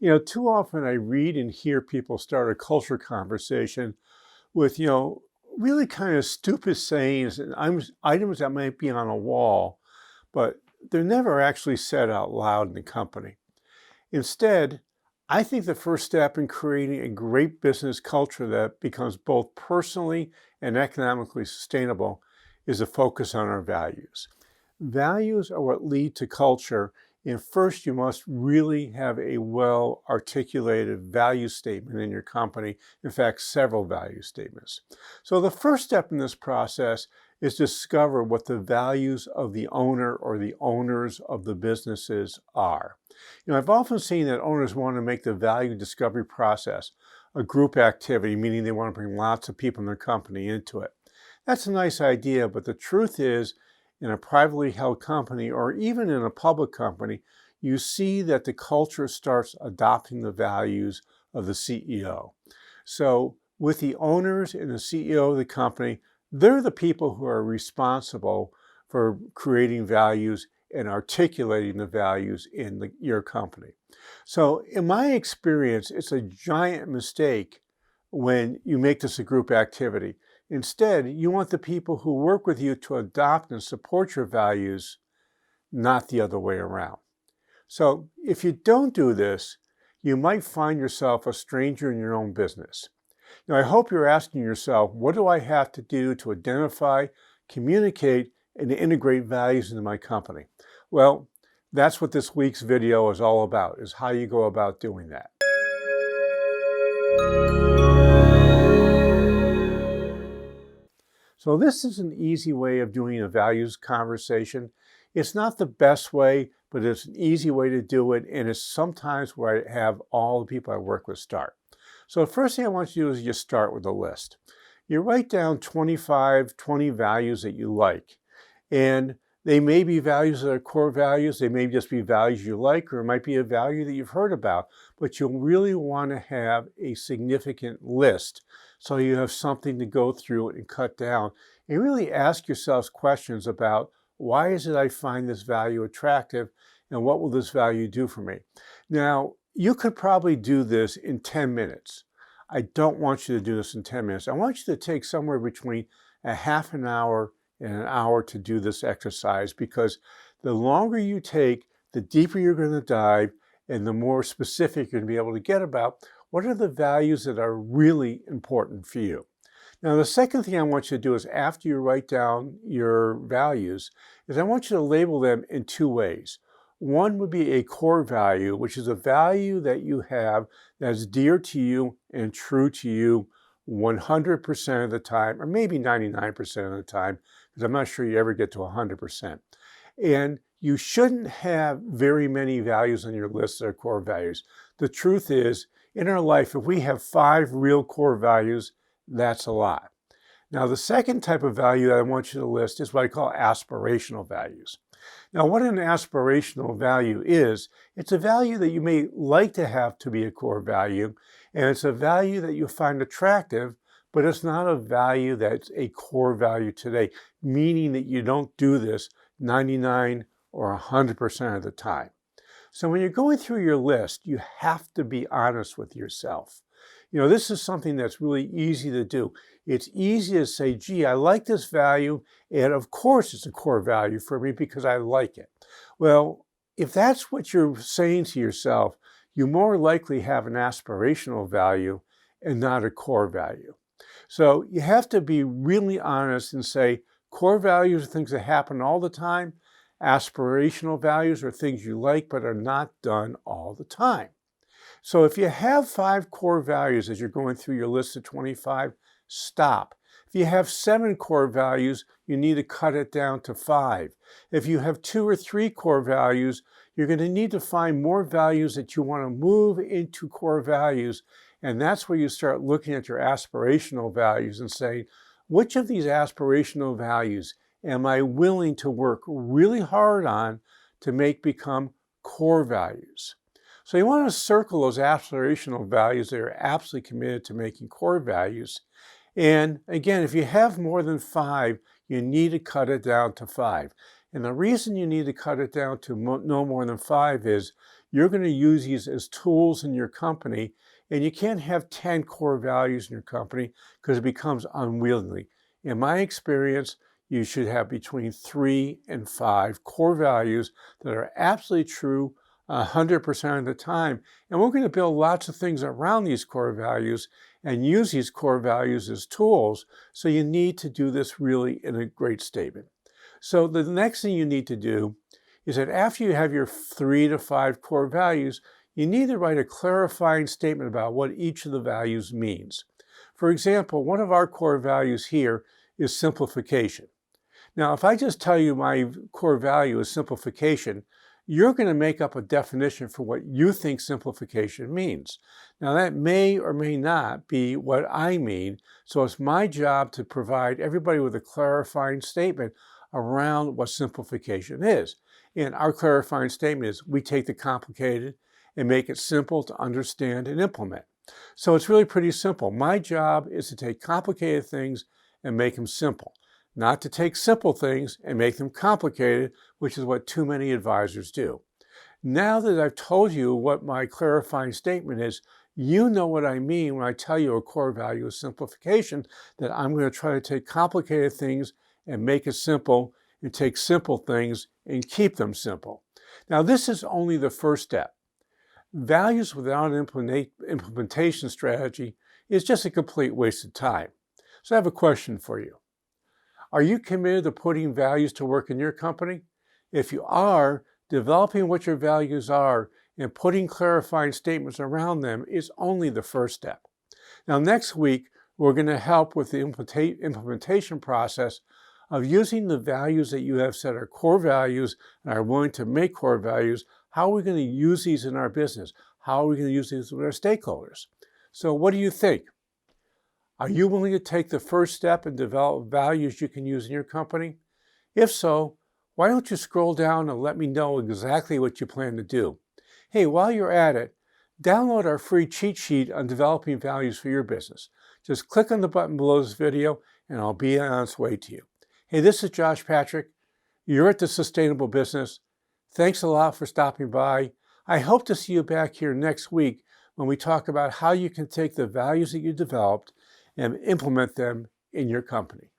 Too often I read and hear people start a culture conversation with, really kind of stupid sayings and items that might be on a wall, but they're never actually said out loud in the company. Instead, I think the first step in creating a great business culture that becomes both personally and economically sustainable is a focus on our values. Values are what lead to culture, and first you must really have a well articulated value statement in your company. In fact, several value statements. So the first step in this process is discover what the values of the owner or the owners of the businesses are. I've often seen that owners want to make the value discovery process a group activity, meaning they want to bring lots of people in their company into it. That's a nice idea, but the truth is, in a privately held company or even in a public company, you see that the culture starts adopting the values of the CEO. So with the owners and the CEO of the company, they're the people who are responsible for creating values and articulating the values in your company. So in my experience, it's a giant mistake when you make this a group activity. Instead, you want the people who work with you to adopt and support your values, not the other way around. So if you don't do this, you might find yourself a stranger in your own business. I hope you're asking yourself, what do I have to do to identify, communicate, and integrate values into my company? Well, that's what this week's video is all about, is how you go about doing that. So this is an easy way of doing a values conversation. It's not the best way, but it's an easy way to do it, and it's sometimes where I have all the people I work with start. So the first thing I want you to do is just start with a list. You write down 20 values that you like, and they may be values that are core values, they may just be values you like, or it might be a value that you've heard about, but you'll really want to have a significant list so you have something to go through and cut down and really ask yourselves questions about why is it I find this value attractive and what will this value do for me? Now, you could probably do this in 10 minutes. I don't want you to do this in 10 minutes. I want you to take somewhere between a half an hour and an hour to do this exercise, because the longer you take, the deeper you're going to dive and the more specific you're going to be able to get about what are the values that are really important for you. Now, the second thing I want you to do is, after you write down your values, is I want you to label them in two ways. One would be a core value, which is a value that you have that's dear to you and true to you 100% of the time, or maybe 99% of the time, because I'm not sure you ever get to 100%. And you shouldn't have very many values on your list that are core values. The truth is, in our life, if we have 5 real core values, that's a lot. Now, the second type of value that I want you to list is what I call aspirational values. Now, what an aspirational value is, it's a value that you may like to have to be a core value, and it's a value that you find attractive, but it's not a value that's a core value today, meaning that you don't do this 99 or 100% of the time. So when you're going through your list, you have to be honest with yourself. This is something that's really easy to do. It's easy to say, gee, I like this value, and of course it's a core value for me because I like it. Well, if that's what you're saying to yourself, you more likely have an aspirational value and not a core value. So you have to be really honest and say, core values are things that happen all the time. Aspirational values are things you like but are not done all the time. So if you have 5 core values as you're going through your list of 25, stop. If you have 7 core values, you need to cut it down to 5. If you have 2 or 3 core values, you're going to need to find more values that you want to move into core values. And that's where you start looking at your aspirational values and saying, which of these aspirational values am I willing to work really hard on to make become core values? So you want to circle those aspirational values that are absolutely committed to making core values. And again, if you have more than 5, you need to cut it down to 5. And the reason you need to cut it down to no more than 5 is you're going to use these as tools in your company, and you can't have 10 core values in your company because it becomes unwieldy. In my experience, you should have between 3 and 5 core values that are absolutely true 100% of the time. And we're going to build lots of things around these core values and use these core values as tools. So you need to do this really in a great statement. So the next thing you need to do is that after you have your 3 to 5 core values, you need to write a clarifying statement about what each of the values means. For example, one of our core values here is simplification. Now, if I just tell you my core value is simplification, you're going to make up a definition for what you think simplification means. Now, that may or may not be what I mean, so it's my job to provide everybody with a clarifying statement around what simplification is. And our clarifying statement is we take the complicated and make it simple to understand and implement. So it's really pretty simple. My job is to take complicated things and make them simple, not to take simple things and make them complicated, which is what too many advisors do. Now that I've told you what my clarifying statement is, you know what I mean when I tell you a core value is simplification, that I'm going to try to take complicated things and make it simple, and take simple things and keep them simple. Now, this is only the first step. Values without an implementation strategy is just a complete waste of time. So I have a question for you. Are you committed to putting values to work in your company? If you are, developing what your values are and putting clarifying statements around them is only the first step. Now, next week, we're going to help with the implementation process of using the values that you have set are core values and are willing to make core values. How are we going to use these in our business? How are we going to use these with our stakeholders? So what do you think? Are you willing to take the first step and develop values you can use in your company? If so, why don't you scroll down and let me know exactly what you plan to do? Hey, while you're at it, download our free cheat sheet on developing values for your business. Just click on the button below this video and I'll be on its way to you. Hey, this is Josh Patrick. You're at The Sustainable Business. Thanks a lot for stopping by. I hope to see you back here next week when we talk about how you can take the values that you developed and implement them in your company.